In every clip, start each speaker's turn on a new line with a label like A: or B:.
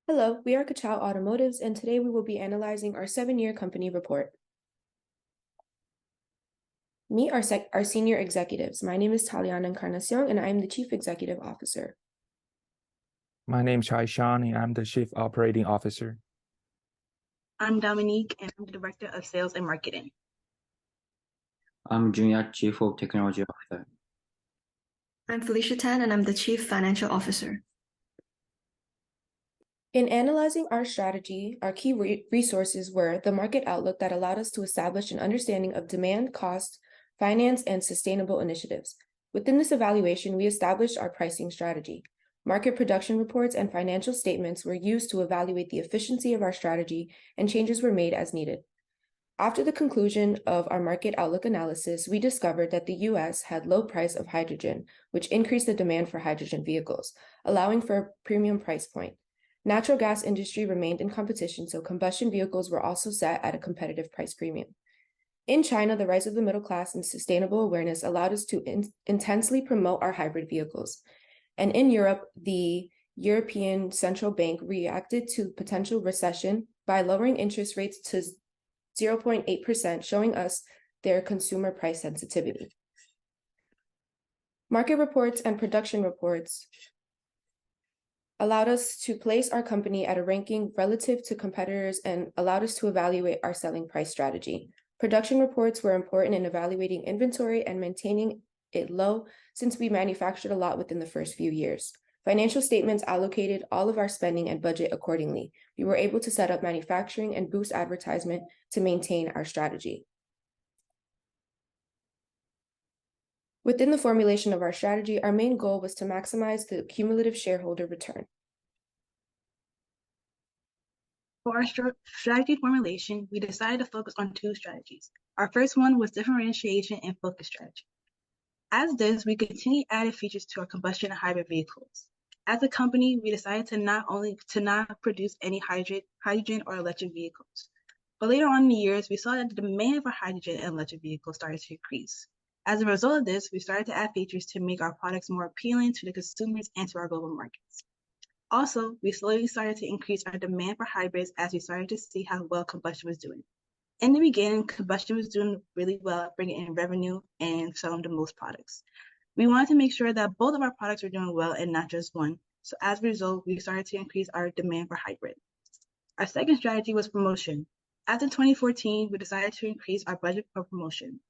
A: Hello, we are Kachao Automotives, and today we will be analyzing our 7-year company report. Meet our senior executives. My name is Taliana Encarnacion, and I am the Chief Executive Officer.
B: My name is Chai Shan, and I'm the Chief Operating Officer.
C: I'm Dominique, and I'm the Director of Sales and Marketing.
D: I'm Junior Chief of Technology Officer.
E: I'm Felicia Tan, and I'm the Chief Financial Officer.
A: In analyzing our strategy, our key resources were the market outlook that allowed us to establish an understanding of demand, cost, finance, and sustainable initiatives. Within this evaluation, we established our pricing strategy. Market production reports and financial statements were used to evaluate the efficiency of our strategy, and changes were made as needed. After the conclusion of our market outlook analysis, we discovered that the US had low price of hydrogen, which increased the demand for hydrogen vehicles, allowing for a premium price point. Natural gas industry remained in competition, so combustion vehicles were also set at a competitive price premium. In China, the rise of the middle class and sustainable awareness allowed us to intensely promote our hybrid vehicles. And in Europe, the European Central Bank reacted to potential recession by lowering interest rates to 0.8%, showing us their consumer price sensitivity. Market reports and production reports allowed us to place our company at a ranking relative to competitors and allowed us to evaluate our selling price strategy. Production reports were important in evaluating inventory and maintaining it low since we manufactured a lot within the first few years. Financial statements allocated all of our spending and budget accordingly. We were able to set up manufacturing and boost advertisement to maintain our strategy. Within the formulation of our strategy, our main goal was to maximize the cumulative shareholder return.
C: For our strategy formulation, we decided to focus on two strategies. Our first one was differentiation and focus strategy. As this, we continue adding features to our combustion and hybrid vehicles. As a company, we decided to not produce any hydrogen or electric vehicles. But later on in the years, we saw that the demand for hydrogen and electric vehicles started to increase. As a result of this, we started to add features to make our products more appealing to the consumers and to our global markets. Also, we slowly started to increase our demand for hybrids as we started to see how well combustion was doing. In the beginning, combustion was doing really well, bringing in revenue and selling the most products. We wanted to make sure that both of our products were doing well and not just one. So as a result, we started to increase our demand for hybrid. Our second strategy was promotion. After 2014, we decided to increase our budget for promotion.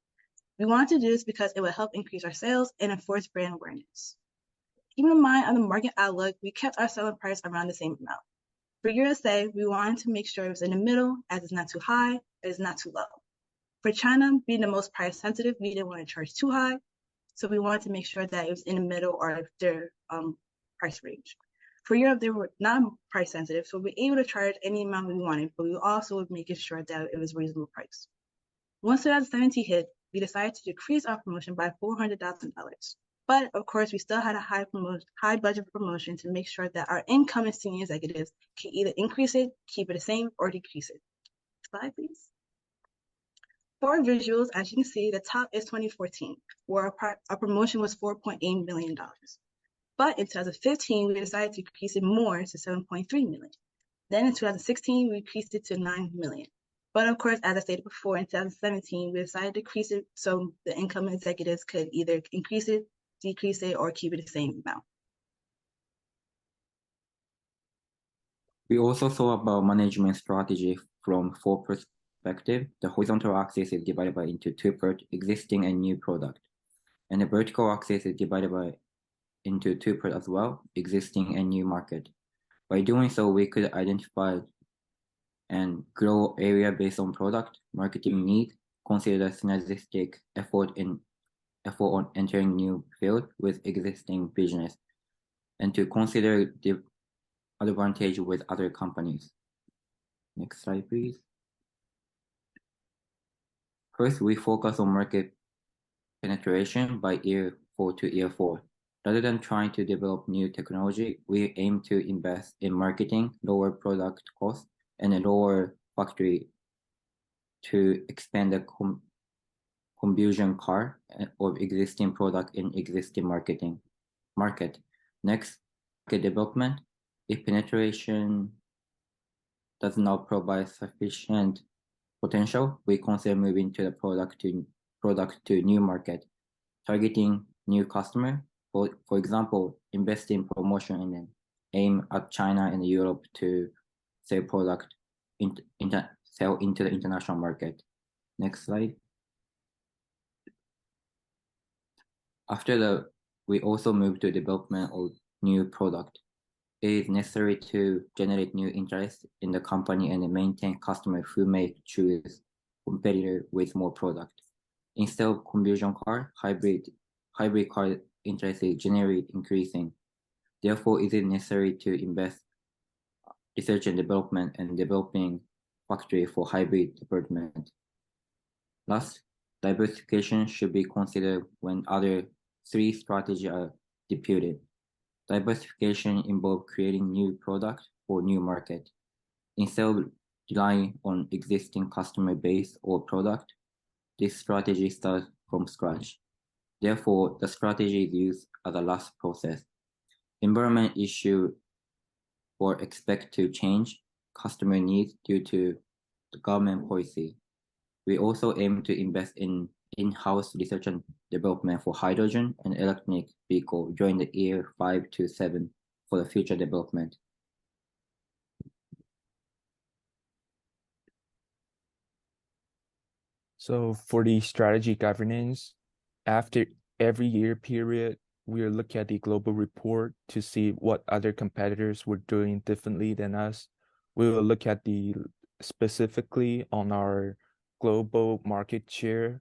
C: We wanted to do this because it would help increase our sales and enforce brand awareness. Keeping in mind on the market outlook, we kept our selling price around the same amount. For USA, we wanted to make sure it was in the middle, as it's not too high, it's not too low. For China, being the most price sensitive, we didn't want to charge too high, so we wanted to make sure that it was in the middle or their price range. For Europe, they were not price sensitive, so we were able to charge any amount we wanted, but we also were making sure that it was reasonable price. Once 2017 hit, we decided to decrease our promotion by $400,000. But of course, we still had a high budget promotion to make sure that our incoming senior executives can either increase it, keep it the same, or decrease it. Slide, please. For our visuals, as you can see, the top is 2014, where our promotion was $4.8 million. But in 2015, we decided to increase it more to $7.3 million. Then in 2016, we increased it to $9 million. But of course, as I stated before, in 2017, we decided to decrease it so the incoming executives could either increase it, decrease it, or keep it the same amount.
D: We also thought about management strategy from four perspectives. The horizontal axis is divided by into two parts, existing and new product. And the vertical axis is divided by into two parts as well, existing and new market. By doing so, we could identify and grow area based on product, marketing need, consider synergistic effort on entering new field with existing business, and to consider the advantage with other companies. Next slide, please. First, we focus on market penetration by year 4 to year 4. Rather than trying to develop new technology, we aim to invest in marketing, lower product cost, and a lower factory to expand the combustion car of existing product in existing market. Next, market development. If penetration does not provide sufficient potential, we consider moving to the product to new market, targeting new customer. For example, invest in promotion and then aim at China and Europe to sell product sell into the international market. Next slide. We also move to development of new product. It is necessary to generate new interest in the company and maintain customers who may choose competitor with more product. Instead of conversion car, hybrid car interest is generally increasing. Therefore, it is necessary to invest research and development and developing factory for hybrid development. Last, diversification should be considered when other three strategies are deputed. Diversification involves creating new products for new market. Instead of relying on existing customer base or product, this strategy starts from scratch. Therefore, the strategy is used as a last process. Environment issue or expect to change customer needs due to the government policy. We also aim to invest in-house research and development for hydrogen and electric vehicle during the year 5 to 7 for the future development.
B: So for the strategy governance, after every year period, we are looking at the global report to see what other competitors were doing differently than us. We will look at specifically on our global market share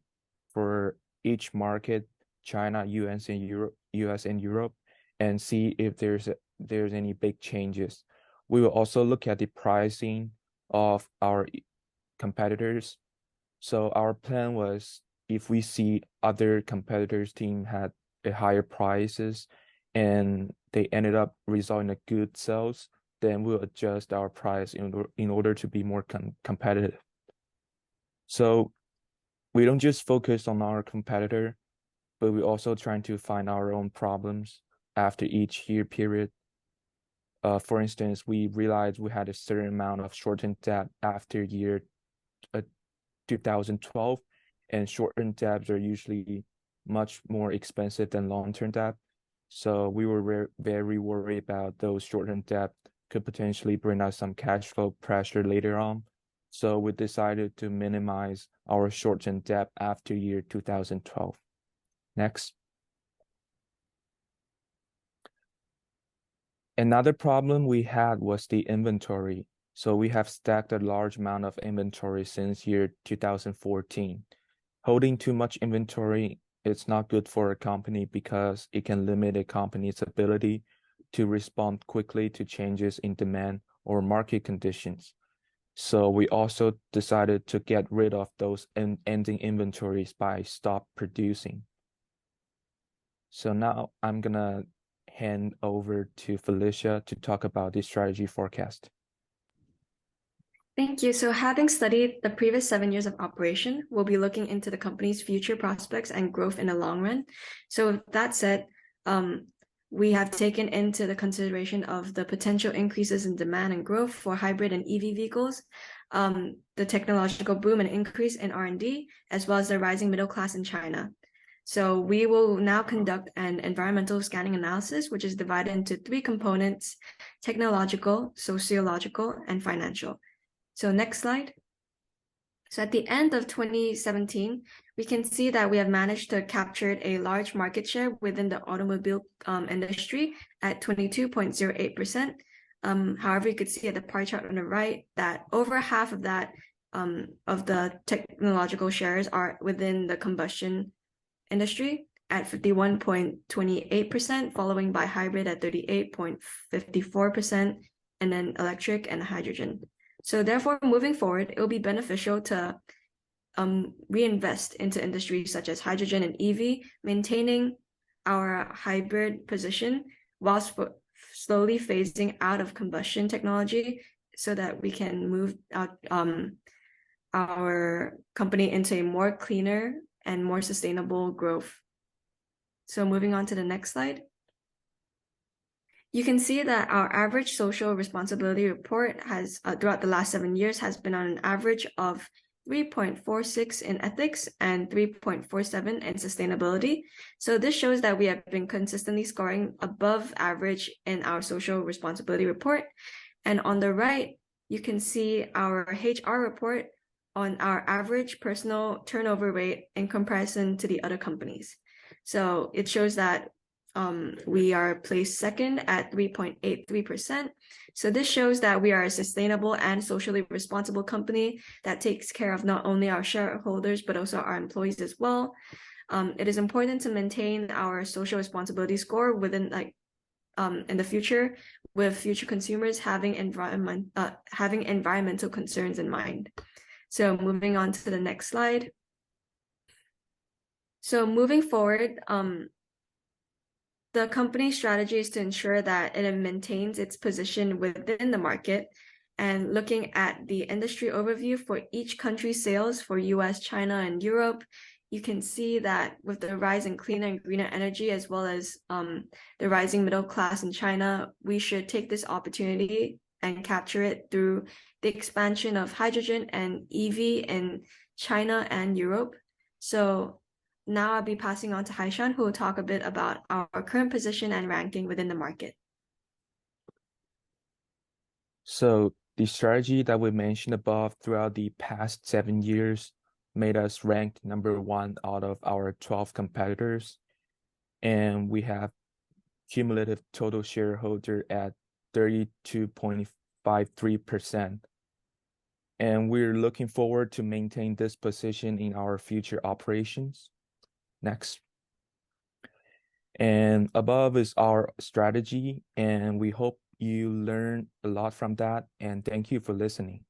B: for each market, China, US and Europe, and see if there's any big changes. We will also look at the pricing of our competitors. So our plan was, if we see other competitors' team had a higher prices and they ended up resulting in good sales, then we'll adjust our price in order to be more competitive. So we don't just focus on our competitor, but we're also trying to find our own problems after each year period. For instance, we realized we had a certain amount of short-term debt after year 2012, and short-term debts are usually much more expensive than long-term debt. So we were very worried about those short-term debt could potentially bring us some cash flow pressure later on. So we decided to minimize our short-term debt after year 2012. Next. Another problem we had was the inventory. So we have stacked a large amount of inventory since year 2014. Holding too much inventory, it's not good for a company because it can limit a company's ability to respond quickly to changes in demand or market conditions. So we also decided to get rid of those ending inventories by stop producing. So now I'm gonna hand over to Felicia to talk about the strategy forecast.
E: Thank you. So having studied the previous 7 years of operation, we'll be looking into the company's future prospects and growth in the long run. So with that said, we have taken into the consideration of the potential increases in demand and growth for hybrid and EV vehicles, the technological boom and increase in R&D, as well as the rising middle class in China. So we will now conduct an environmental scanning analysis, which is divided into 3 components: technological, sociological, and financial. So next slide. So at the end of 2017, we can see that we have managed to capture a large market share within the automobile industry at 22.08%. However, you could see at the pie chart on the right that over half of that of the technological shares are within the combustion industry at 51.28%, following by hybrid at 38.54%, and then electric and hydrogen. So therefore, moving forward, it will be beneficial to reinvest into industries such as hydrogen and EV, maintaining our hybrid position whilst slowly phasing out of combustion technology so that we can move out our company into a more cleaner and more sustainable growth. So moving on to the next slide. you can see that our average social responsibility report has, throughout the last 7 years, has been on an average of 3.46 in ethics and 3.47 in sustainability. So this shows that we have been consistently scoring above average in our social responsibility report. And on the right, you can see our HR report on our average personal turnover rate in comparison to the other companies. So it shows that we are placed second at 3.83%. So this shows that we are a sustainable and socially responsible company that takes care of not only our shareholders, but also our employees as well. It is important to maintain our social responsibility score within in the future, with future consumers having environmental concerns in mind. So moving on to the next slide. So moving forward, the company's strategy is to ensure that it maintains its position within the market. And looking at the industry overview for each country's sales for US, China, and Europe, you can see that with the rise in cleaner and greener energy, as well as the rising middle class in China, we should take this opportunity and capture it through the expansion of hydrogen and EV in China and Europe. So now I'll be passing on to Haishan, who will talk a bit about our current position and ranking within the market.
B: So the strategy that we mentioned above throughout the past 7 years made us ranked number 1 out of our 12 competitors. And we have cumulative total shareholder at 32.53%. And we're looking forward to maintain this position in our future operations. Next. And above is our strategy, and we hope you learn a lot from that, and thank you for listening.